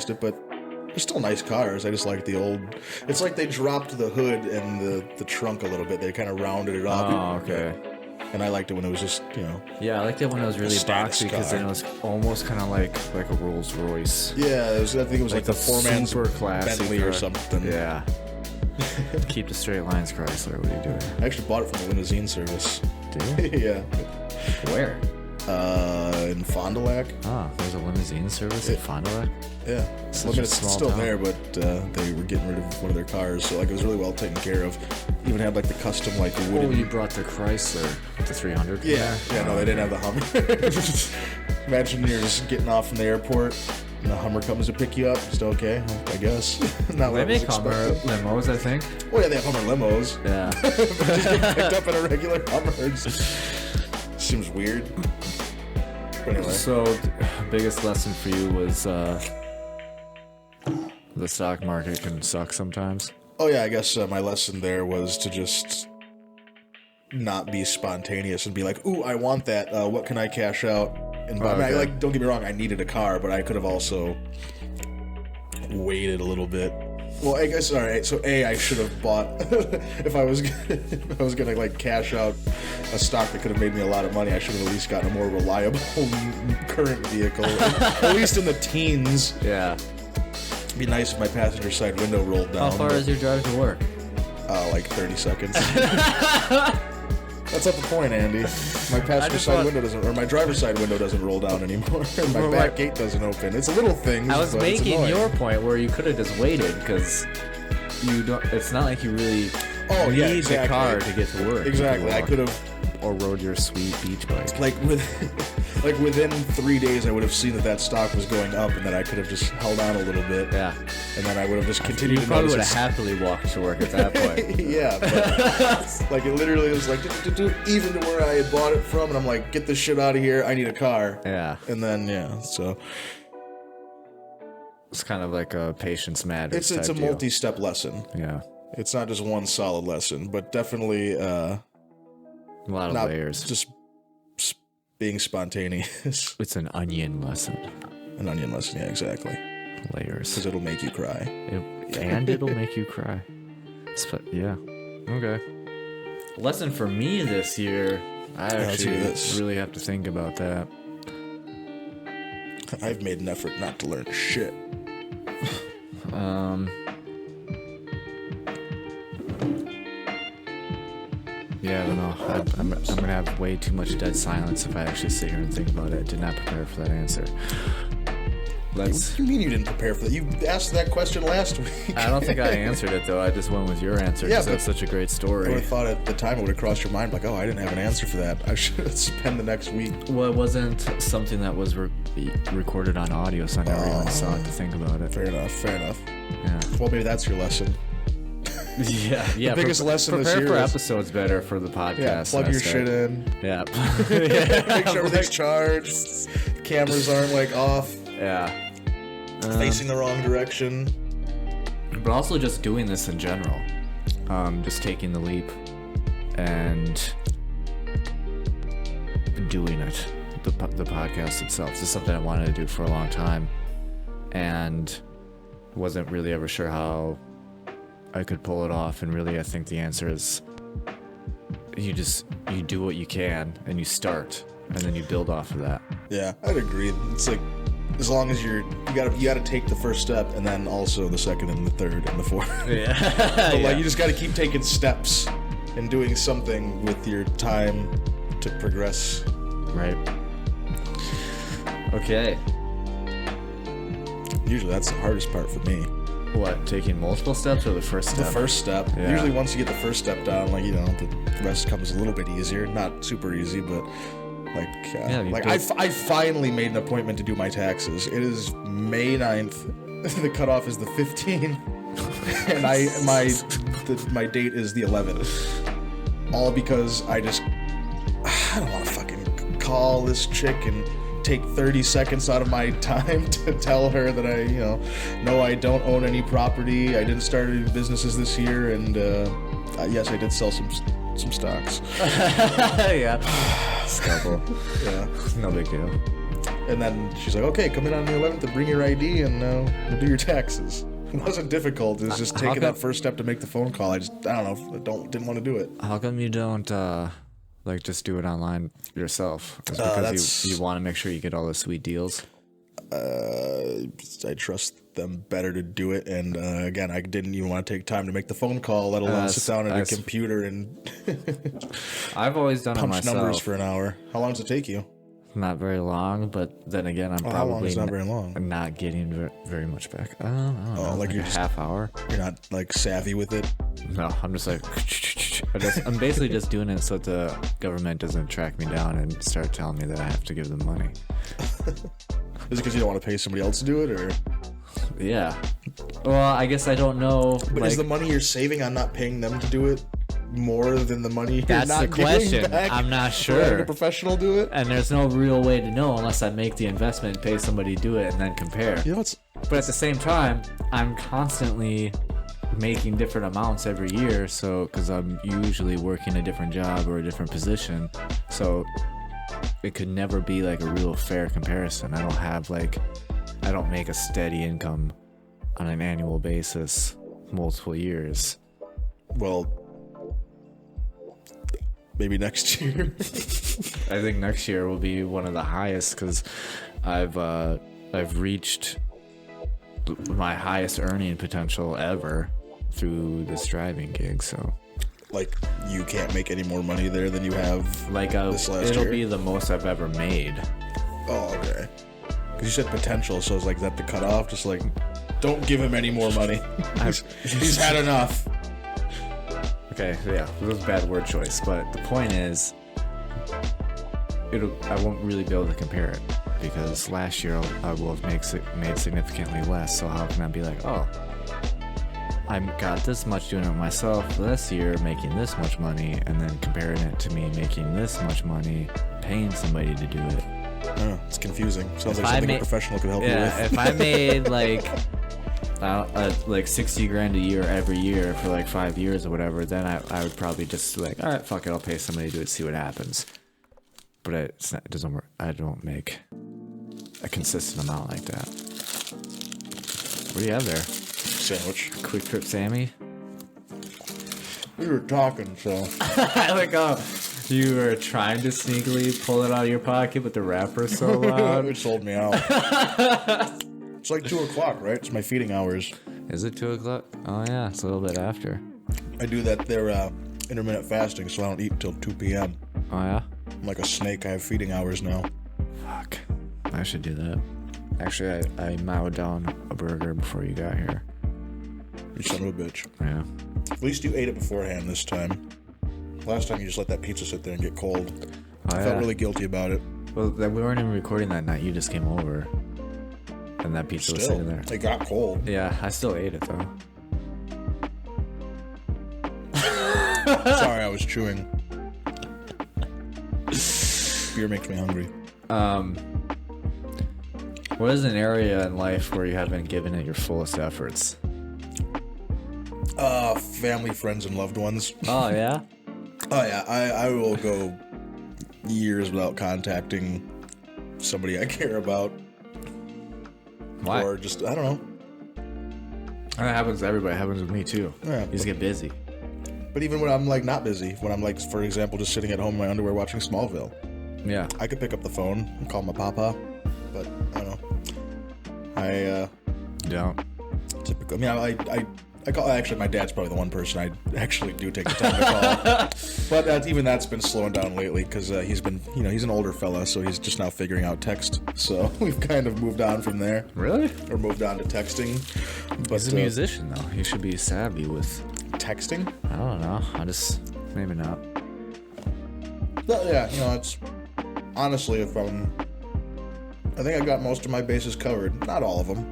past it, but they're still nice cars. I just like the old... It's like they dropped the hood and the trunk a little bit. They kind of rounded it off. Oh, okay. And I liked it when it was just, Yeah, I liked it when it was really boxy because then it was almost kind of like a Rolls Royce. Yeah, I think it was like the four-man super classic Bentley or something. Yeah. Keep the straight lines, Chrysler. What are you doing? I actually bought it from the limousine service. Did you? Yeah. Where? In Fond du Lac. Ah, there's a limousine service in Fond du Lac? Yeah. Such a It's small still town. there, but they were getting rid of one of their cars, so like it was really well taken care of. Even had like the custom like the wooden... Oh, you brought the Chrysler, the 300? Yeah, no, they didn't have the Hummer. Imagine you're just getting off from the airport, and the Hummer comes to pick you up. Just okay, I guess. Not They what I was make Hummer expecting. limos, I think. Oh yeah, they have Hummer limos. Yeah. But just get picked up in a regular Hummer. Seems weird. But anyway. So, biggest lesson for you was the stock market can suck sometimes. Oh yeah, I guess my lesson there was to just not be spontaneous and be like, "Ooh, I want that. What can I cash out?" And buy? Okay. Like, don't get me wrong, I needed a car, but I could have also waited a little bit. Well, I guess all right. So I should have bought if I was gonna like cash out a stock that could have made me a lot of money. I should have at least gotten a more reliable current vehicle, at least in the teens. Yeah. It'd be nice if my passenger side window rolled down. How far is your drive to work? Like 30 seconds. That's not the point, Andy. My passenger side window doesn't, or my driver's side window doesn't roll down anymore. And my back gate doesn't open. It's little things. I was but it's making annoying. your point where you could have just waited because you don't. It's not like you really need the car to get to work. Exactly. I could have, or rode your sweet beach bike. like within 3 days, I would have seen that stock was going up, and then I could have just held on a little bit. Yeah. And then I would have just continued. You to probably would notice have happily walked to work at that point. Yeah, but like it literally was like even to where I had bought it from, and I'm like, get this shit out of here. I need a car. Yeah. And then so It's kind of like a patience matters. it's a type deal. multi-step lesson. Yeah. It's not just one solid lesson, but definitely A lot of not layers. just being spontaneous. It's an onion lesson. An onion lesson, yeah, exactly. Layers. Because it'll make you cry. And it'll make you cry. Yeah. Okay. Lesson for me this year, I let's hear actually this. really have to think about that. I've made an effort not to learn shit. Yeah, I don't know. I'm gonna have way too much dead silence if I actually sit here and think about it. I did not prepare for that answer. What do you mean you didn't prepare for that? You asked that question last week. I don't think I answered it though. I just went with your answer Yeah, because that's such a great I would story. have thought at the time it would have crossed your mind, like, oh, I didn't have an answer for that. I should spend the next week. Well, it wasn't something that was recorded on audio, so I never even saw it to think about it. Fair enough. Yeah. Well, maybe that's your lesson. Yeah. The biggest lesson this prepare year for is- episodes better for the podcast. Yeah, plug your shit in. Yeah. Make sure everything's charged. Cameras aren't like off, Yeah. facing the wrong direction. But also just doing this in general. Just taking the leap and doing it. The podcast itself. This is something I wanted to do for a long time and wasn't really ever sure how I could pull it off. And really, I think the answer is you do what you can and you start and then you build off of that. Yeah, I'd agree. It's like, as long as you gotta take the first step and then also the second and the third and the fourth. Yeah. But like you just gotta keep taking steps and doing something with your time to progress. Right. Okay. Usually that's the hardest part for me. What, taking multiple steps or the first step? The first step. Yeah. Usually once you get the first step down, like, the rest comes a little bit easier. Not super easy, but I finally made an appointment to do my taxes. It is May 9th. The cutoff is the 15th. And my date is the 11th. All because I don't want to fucking call this chick and take 30 seconds out of my time to tell her that no, I don't own any property. I didn't start any businesses this year, and yes, I did sell some stocks. Yeah. Scalpel. Yeah. No big deal. And then she's like, okay, come in on the 11th and bring your ID and we'll do your taxes. It wasn't difficult. It was just taking that first step to make the phone call. I don't know, didn't want to do it. How come you don't just do it online yourself? It's because you want to make sure you get all the sweet deals? I trust them better to do it, and again, I didn't even want to take time to make the phone call, let alone sit down at a computer and I've always done it myself. Punch numbers for an hour. How long does it take you? Not very long, but then again, I'm how long is not very long? Not getting very much back. I don't know, like you're a half hour. You're not like savvy with it? No, I'm just like I'm basically just doing it so the government doesn't track me down and start telling me that I have to give them money. Is it because you don't want to pay somebody else to do it, or? Yeah. Well, I guess I don't know. But is the money you're saving on not paying them to do it more than the money you're That's not the question. giving back? I'm not sure. Letting a professional do it? And there's no real way to know unless I make the investment, pay somebody to do it, and then compare. But at the same time, I'm constantly making different amounts every year, so because I'm usually working a different job or a different position, so it could never be like a real fair comparison. I don't make a steady income on an annual basis multiple years. Well, maybe next year. I think next year will be one of the highest because I've reached my highest earning potential ever through this driving gig. So, like, you can't make any more money there than you have this last it'll year? be the most I've ever made. Oh, okay. Because you said potential, so it's like that the cutoff. Just like, don't give him any more money. He's had enough. Okay, yeah, it was a bad word choice, but the point is, I won't really be able to compare it because last year I will have made significantly less. So how can I be like, oh, I got this much doing it myself this year, making this much money, and then comparing it to me making this much money, paying somebody to do it. Oh, it's confusing. Sounds like something a professional could help you with. Yeah, if I made like 60 grand a year every year for like 5 years or whatever, then I would probably just be like, all right, fuck it, I'll pay somebody to do it, see what happens. But it doesn't work. I don't make a consistent amount like that. What do you have there? Sandwich. Quick Trip Sammy? We were talking, so. I like how you were trying to sneakily pull it out of your pocket, but the wrapper's so loud. It sold me out. It's like 2 o'clock, right? It's my feeding hours. Is it 2 o'clock? Oh, yeah, it's a little bit after. I do that. They're intermittent fasting, so I don't eat until 2 p.m. Oh, yeah? I'm like a snake. I have feeding hours now. Fuck. I should do that. Actually, I mowed down a burger before you got here. You son of a bitch. Yeah. At least you ate it beforehand this time. Last time you just let that pizza sit there and get cold. I felt really guilty about it. Well, we weren't even recording that night. You just came over. And that pizza was sitting there. It got cold. Yeah, I still ate it, though. Sorry, I was chewing. Beer makes me hungry. What is an area in life where you haven't given it your fullest efforts? Family, friends, and loved ones. Oh, yeah? Oh, yeah. I will go years without contacting somebody I care about. Why? Or just, I don't know. That happens to everybody. It happens with me, too. Yeah, you just get busy. But even when I'm, like, not busy, when I'm, like, for example, just sitting at home in my underwear watching Smallville. Yeah. I could pick up the phone and call my papa, but I don't know. I don't. Typically, I mean, I call, actually, my dad's probably the one person I actually do take the time to call. But even that's been slowing down lately because he's been, he's an older fella, so he's just now figuring out text. So we've kind of moved on from there. Really? Or moved on to texting. But he's a musician, though. He should be savvy with texting. I don't know. Maybe not. But yeah, it's honestly, I think I got most of my bases covered. Not all of them,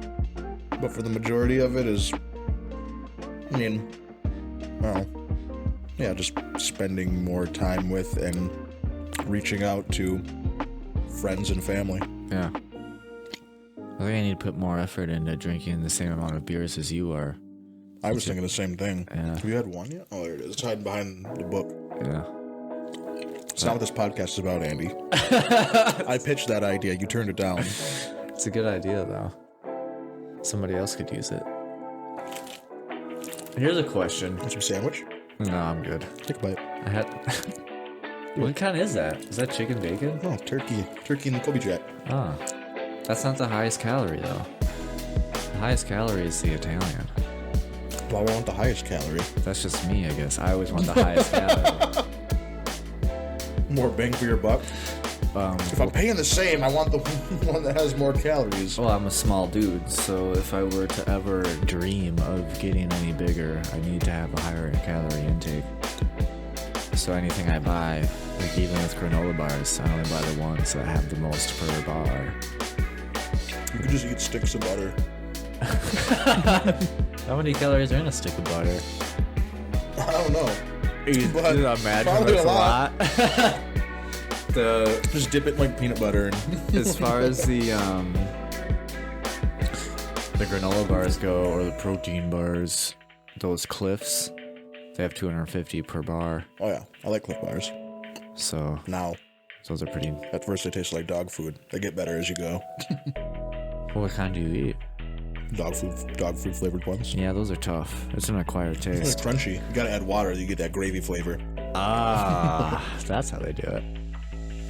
but for the majority of it is. I mean, well, yeah, just spending more time with and reaching out to friends and family. Yeah. I think I need to put more effort into drinking the same amount of beers as you are. I was thinking the same thing. Yeah. Have you had one yet? Oh, there it is. It's hiding behind the book. Yeah. It's not what this podcast is about, Andy. I pitched that idea. You turned it down. It's a good idea, though. Somebody else could use it. Here's a question. Want some sandwich? No, I'm good. Take a bite. I had... What kind is that? Is that chicken bacon? Oh, turkey. Turkey and Kobe Jack. Ah. That's not the highest calorie, though. The highest calorie is the Italian. Why would I want the highest calorie? That's just me, I guess. I always want the highest calorie. More bang for your buck? If I'm paying the same, I want the one that has more calories. Well, I'm a small dude, so if I were to ever dream of getting any bigger, I need to have a higher calorie intake. So anything I buy, like even with granola bars, I only buy the ones that have the most per bar. You could just eat sticks of butter. How many calories are in a stick of butter? I don't know. But imagine probably a lot. Just dip it in like peanut butter. And as far as the granola bars go, or the protein bars, those Cliffs, they have 250 per bar. Oh yeah, I like Cliff bars. So now, those are pretty. At first, they taste like dog food. They get better as you go. What kind do you eat? Dog food flavored ones. Yeah, those are tough. It's an acquired taste. It's crunchy. You gotta add water, you get that gravy flavor. Ah, that's how they do it.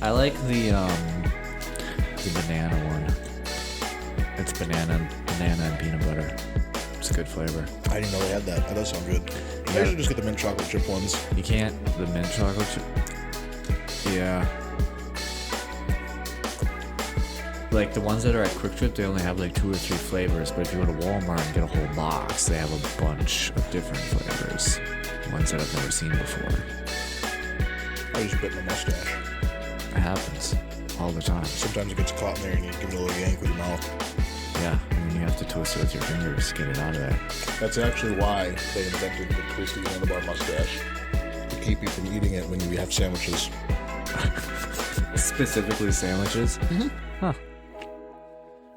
I like the banana one. It's banana and peanut butter. It's a good flavor. I didn't know they had that. That does sound good. You usually just get the mint chocolate chip ones. You can't the mint chocolate chip. Yeah. Like the ones that are at Quick Trip, they only have like 2 or 3 flavors. But if you go to Walmart and get a whole box, they have a bunch of different flavors. Ones that I've never seen before. I just bit my mustache. It happens all the time. Sometimes it gets caught in there and you give it a little yank with your mouth. Yeah, and then you have to twist it with your fingers to get it out of there. That's actually why they invented the twisty handlebar mustache. To keep you from eating it when you have sandwiches. Specifically sandwiches? Mm-hmm. Huh.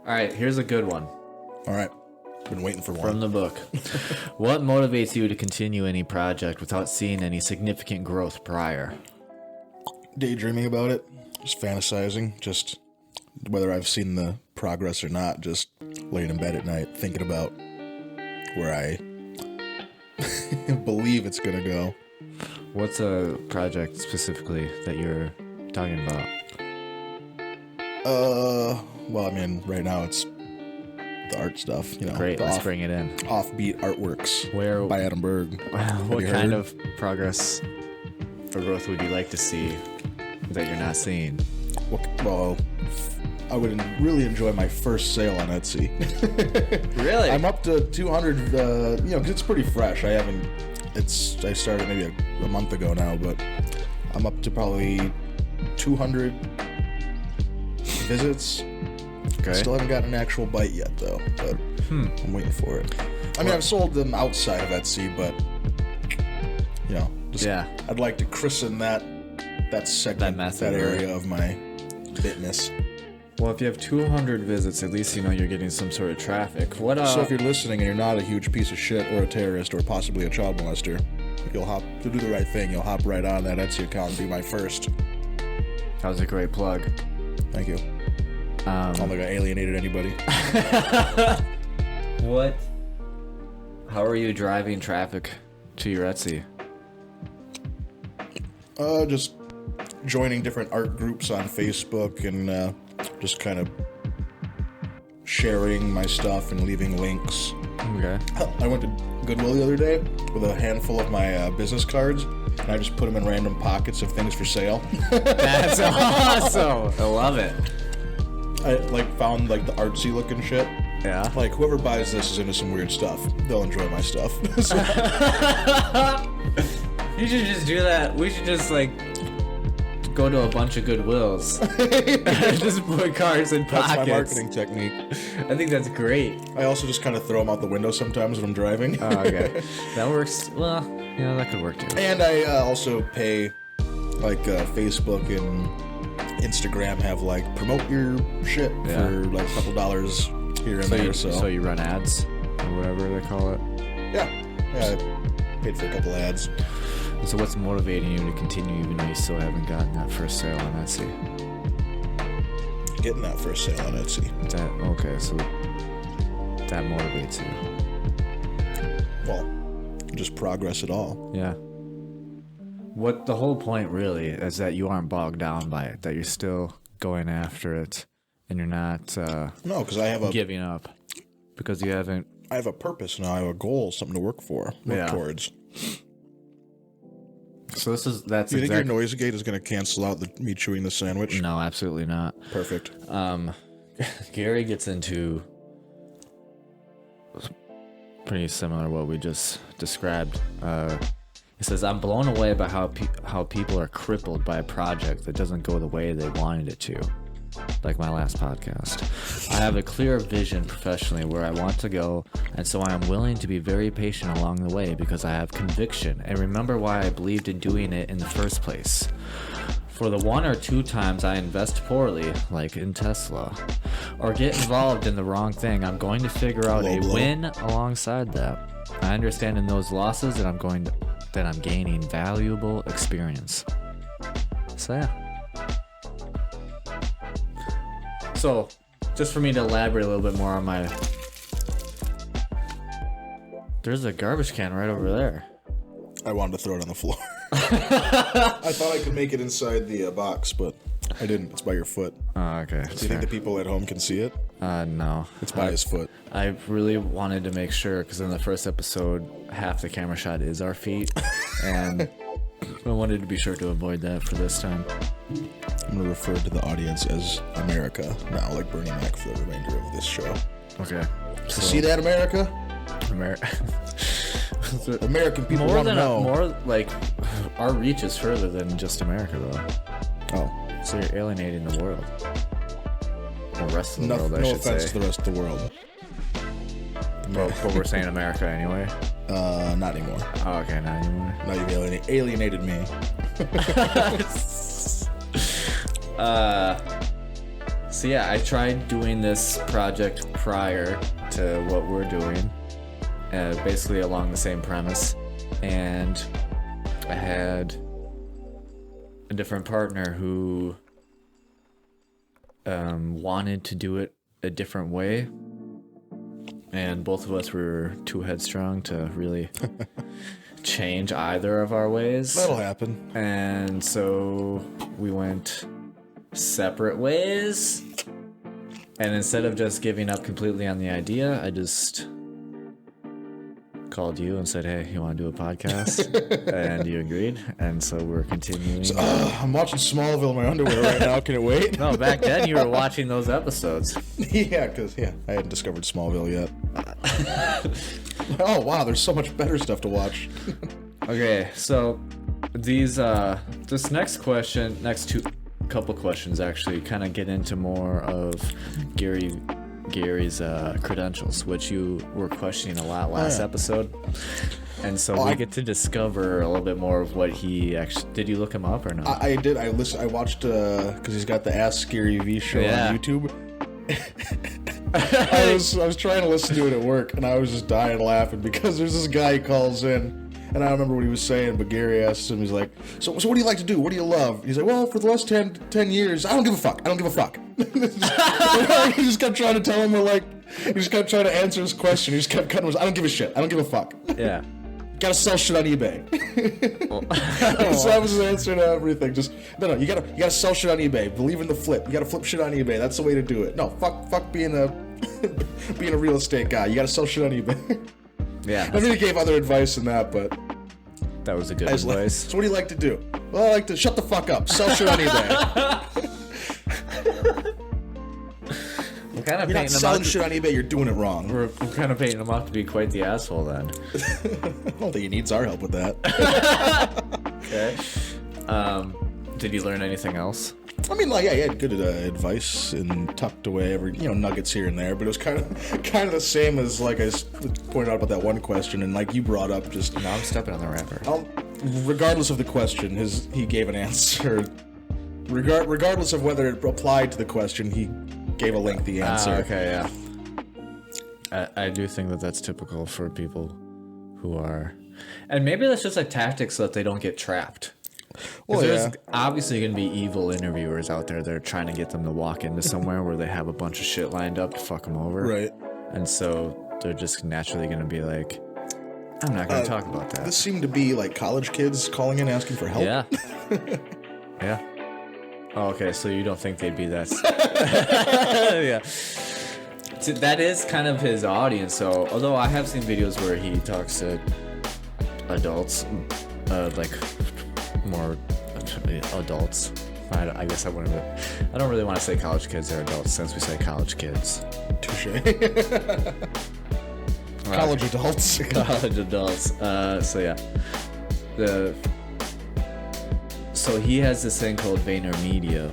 Alright, here's a good one. Alright. Been waiting for one. From the book. What motivates you to continue any project without seeing any significant growth prior? Daydreaming about it. Just fantasizing. Just whether I've seen the progress or not. Just laying in bed at night thinking about where I believe it's gonna go. What's a project specifically that you're talking about? Well, I mean, right now it's the art stuff, you know. Great, let's bring it in. Offbeat Artworks Where, by Adam Berg. What kind of progress or growth would you like to see that you're not seeing? Well, I would really enjoy my first sale on Etsy. Really? I'm up to 200, you know, because it's pretty fresh. I started maybe a month ago now, but I'm up to probably 200 visits. Okay. Still haven't gotten an actual bite yet, though, but I'm waiting for it. I mean, I've sold them outside of Etsy, but, you know, just, I'd like to christen that segment, that area of my business. Well, if you have 200 visits, at least you know you're getting some sort of traffic. So if you're listening and you're not a huge piece of shit or a terrorist or possibly a child molester, you'll do the right thing. You'll hop right on that Etsy account and be my first. That was a great plug. Thank you. I don't think I alienated anybody. What? How are you driving traffic to your Etsy? Just joining different art groups on Facebook and just kind of sharing my stuff and leaving links. Okay. I went to Goodwill the other day with a handful of my business cards, and I just put them in random pockets of things for sale. That's awesome. I love it. I found the artsy looking shit. Yeah. Whoever buys this is into some weird stuff. They'll enjoy my stuff. You should just do that. We should just go to a bunch of Goodwills. Just put cards in pockets. That's my marketing technique. I think that's great. I also just kind of throw them out the window sometimes when I'm driving. Oh, okay. That works. Well, yeah, that could work too. And I also pay Facebook and Instagram have promote your shit for a couple dollars here and there. So you run ads or whatever they call it. Yeah. Paid for a couple ads. So what's motivating you to continue even though you still haven't gotten that first sale on Etsy? Getting that first sale on Etsy. Okay, so that motivates you. Well, just progress at all. Yeah. What the whole point really is that you aren't bogged down by it, that you're still going after it, and you're not no, because I have giving up because you haven't. I have a purpose now. I have a goal, something to work towards. So that's. You think your noise gate is going to cancel out me chewing the sandwich? No, absolutely not. Perfect. Gary gets into pretty similar to what we just described. He says, I'm blown away by how people are crippled by a project that doesn't go the way they wanted it to. Like my last podcast. I have a clear vision professionally where I want to go, and so I am willing to be very patient along the way because I have conviction and remember why I believed in doing it in the first place. For the 1 or 2 times I invest poorly, like in Tesla, or get involved in the wrong thing, I'm going to figure out a win alongside that. I understand in those losses that I'm gaining valuable experience. So yeah. So, just for me to elaborate a little bit more on my... There's a garbage can right over there. I wanted to throw it on the floor. I thought I could make it inside the box, but I didn't. It's by your foot. Oh, okay. Do you think the people at home can see it? No. It's by his foot. I really wanted to make sure, because in the first episode, half the camera shot is our feet, and I wanted to be sure to avoid that for this time. I'm going to refer to the audience as America now, like Bernie Mac for the remainder of this show. Okay. So, see that, America? American people want to know. More like, our reach is further than just America, though. Oh. So you're alienating the world. The rest of the world, I should say. No offense to the rest of the world. But we're saying America anyway? Not anymore. Oh, okay, not anymore. Now you've alienated me. So yeah, I tried doing this project prior to what we're doing, basically along the same premise, and I had a different partner who wanted to do it a different way, and both of us were too headstrong to really change either of our ways. That'll happen. And so we went separate ways, and instead of just giving up completely on the idea, I just called you and said, hey, you want to do a podcast? And you agreed, and so we're continuing. So, I'm watching Smallville in my underwear right now. Can it wait? No, back then you were watching those episodes. Yeah, because I hadn't discovered Smallville yet. Oh wow, there's so much better stuff to watch. Okay, so these this next two couple questions actually kind of get into more of Gary's credentials, which you were questioning a lot last episode, and so we get to discover a little bit more of what he actually did. You look him up or no? I did. I watched because he's got the Ask Gary Vee show on YouTube. I was trying to listen to it at work, and I was just dying laughing because there's this guy who calls in. And I don't remember what he was saying, but Gary asked him, he's like, so what do you like to do? What do you love? He's like, well, for the last 10 years, I don't give a fuck. I don't give a fuck. He just kept trying to tell him, he just kept trying to answer his question. He just kept cutting him, I don't give a shit. I don't give a fuck. Yeah. Gotta sell shit on eBay. So I was just answering everything. Just, no, you gotta sell shit on eBay. Believe in the flip. You gotta flip shit on eBay. That's the way to do it. No, fuck being a real estate guy. You gotta sell shit on eBay. Yeah. I mean, he gave other advice than that, but that was a good advice. Like, so what do you like to do? Well, I like to shut the fuck up. Sell shit on eBay. You're not selling shit on eBay, you're doing it wrong. We're kind of painting him off to be quite the asshole then. I don't think he needs our help with that. Okay. Did you learn anything else? I mean, he had good advice and tucked away every, nuggets here and there, but it was kind of the same as, I pointed out about that one question, and like you brought up just... No, I'm stepping on the wrapper. Regardless of the question, he gave an answer. Regardless of whether it applied to the question, he gave a lengthy answer. Okay, yeah. I do think that's typical for people who are And maybe that's just a tactic so that they don't get trapped. Well, there's obviously going to be evil interviewers out there that are trying to get them to walk into somewhere where they have a bunch of shit lined up to fuck them over. Right. And so they're just naturally going to be like, I'm not going to talk about that. This seemed to be like college kids calling in asking for help. Yeah. Yeah. Oh, okay, so you don't think they'd be that... Yeah. So that is kind of his audience, so... Although I have seen videos where he talks to adults, like, more adults. I guess I wouldn't... I don't really want to say college kids are adults since we say college kids. Touche. College adults. College adults. So, yeah. So he has this thing called Vaynermedia.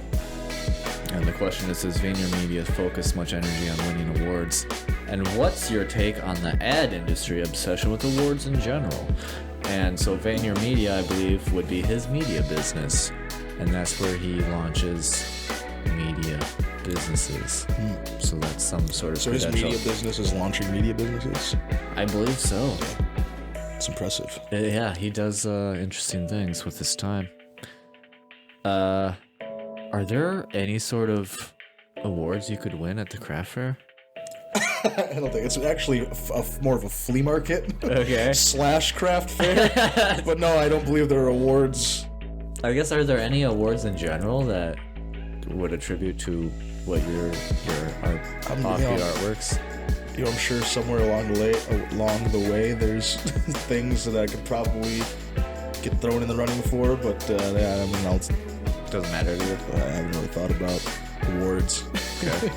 And the question is, does Vaynermedia focus much energy on winning awards? And what's your take on the ad industry obsession with awards in general? And so Vaynermedia, I believe, would be his media business. And that's where he launches media businesses. So that's some sort of... So his media business is launching media businesses? I believe so. It's impressive. Yeah, he does interesting things with his time. Are there any sort of awards you could win at the craft fair? I don't think it's actually more of a flea market. Okay. / craft fair. But no, I don't believe there are awards. I guess, are there any awards in general that would attribute to what your offbeat artworks? You know, I'm sure somewhere along the way there's things that I could probably get thrown in the running for, but yeah, I mean, doesn't matter to you. I haven't really thought about awards. Okay.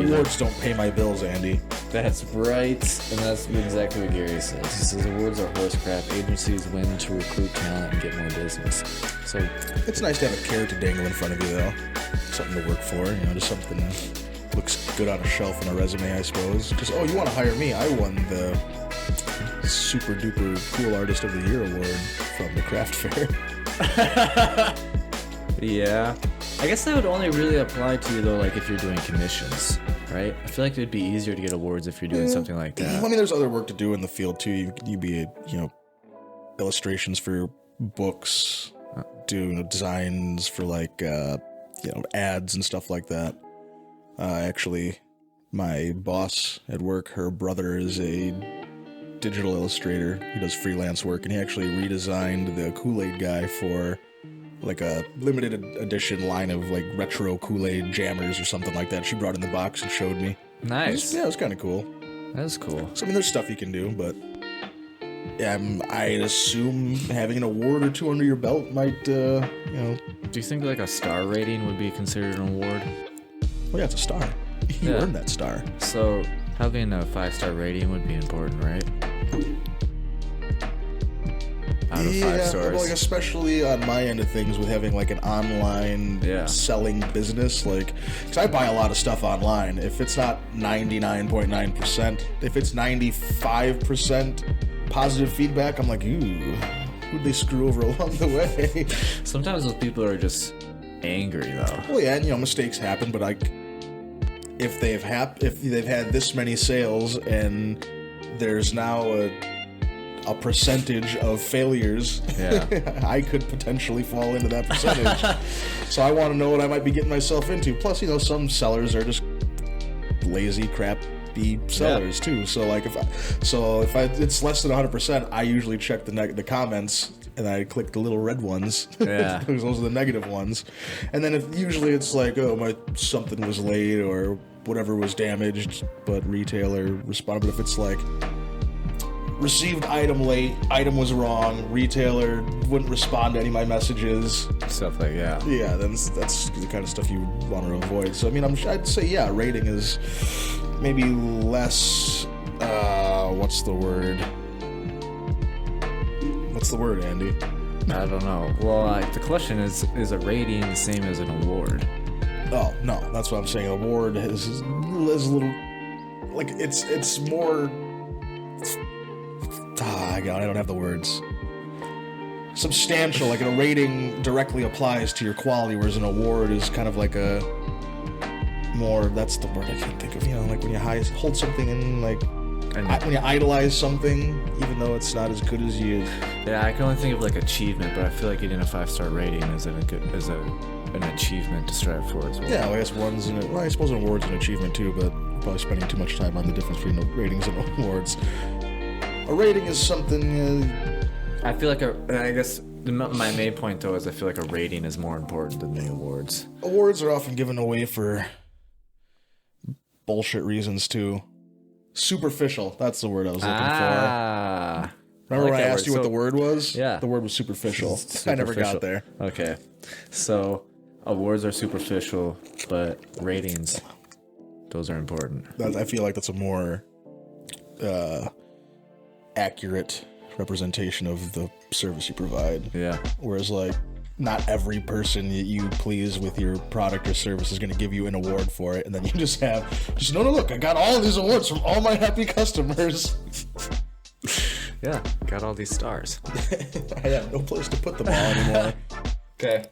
Awards don't pay my bills, Andy. That's right, and that's exactly what Gary says. He says awards are horsecrap. Agencies win to recruit talent and get more business. So it's nice to have a carrot to dangle in front of you, though. Something to work for, you know, just something that looks good on a shelf in a resume, I suppose. Just, oh, you want to hire me? I won the super duper cool artist of the year award from the craft fair. Yeah. I guess that would only really apply to you, though, like if you're doing commissions, right? I feel like it'd be easier to get awards if you're doing something like that. I mean, there's other work to do in the field, too. You be, you know, illustrations for books, do designs for, like, you know, ads and stuff like that. Actually, my boss at work, her brother is a digital illustrator. He does freelance work, and he actually redesigned the Kool-Aid guy for like a limited edition line of like retro Kool-Aid jammers or something like that. She brought in the box and showed me. Nice. It was kind of cool. That's cool. So I mean, there's stuff you can do, but yeah, I'd assume having an award or two under your belt might, you know. Do you think like a star rating would be considered an award? Well, yeah, it's a star. You earned that star. So having a 5-star rating would be important, right? Out of 5 stars. Well, like especially on my end of things with having like an online selling business, like, because I buy a lot of stuff online. If it's not 99.9%, if it's 95% positive feedback, I'm like, ooh, who'd they screw over along the way? Sometimes those people are just angry though. Well, yeah, and you know, mistakes happen, but if they've had this many sales and there's now a percentage of failures, I could potentially fall into that percentage. So I want to know what I might be getting myself into. Plus, you know, some sellers are just lazy, crappy sellers too. So like if it's less than 100%, I usually check the comments and I click the little red ones. Yeah. Because those are the negative ones. And then usually it's like, oh, something was late or whatever was damaged, but retailer responded. But if it's like, received item late, item was wrong, retailer wouldn't respond to any of my messages. Stuff like that. Yeah, that's the kind of stuff you want to avoid. So, I mean, I'd say, yeah, rating is maybe less, what's the word? What's the word, Andy? I don't know. Well, the question is a rating the same as an award? Oh, no, that's what I'm saying. Award is a little, like, it's more... I don't have the words. Substantial, like a rating directly applies to your quality, whereas an award is kind of like a more, that's the word I can't think of, you know, like when you hold something in, like, when you idolize something, even though it's not as good as you. Yeah, I can only think of like achievement, but I feel like getting a 5-star rating is an achievement to strive for as well. Yeah, well, I guess I suppose an award's an achievement too, but I'm probably spending too much time on the difference between ratings and awards. A rating is something. I feel like I guess my main point though is I feel like a rating is more important than the awards. Awards are often given away for bullshit reasons too. Superficial. That's the word I was looking for. Remember when I asked you what the word was? Yeah. The word was superficial. I never got there. Okay. So awards are superficial, but ratings, those are important. I feel like that's a more accurate representation of the service you provide. Yeah. Whereas like not every person that you please with your product or service is going to give you an award for it, and then you just no, look, I got all these awards from all my happy customers. Yeah, got all these stars. I have no place to put them all anymore. Okay.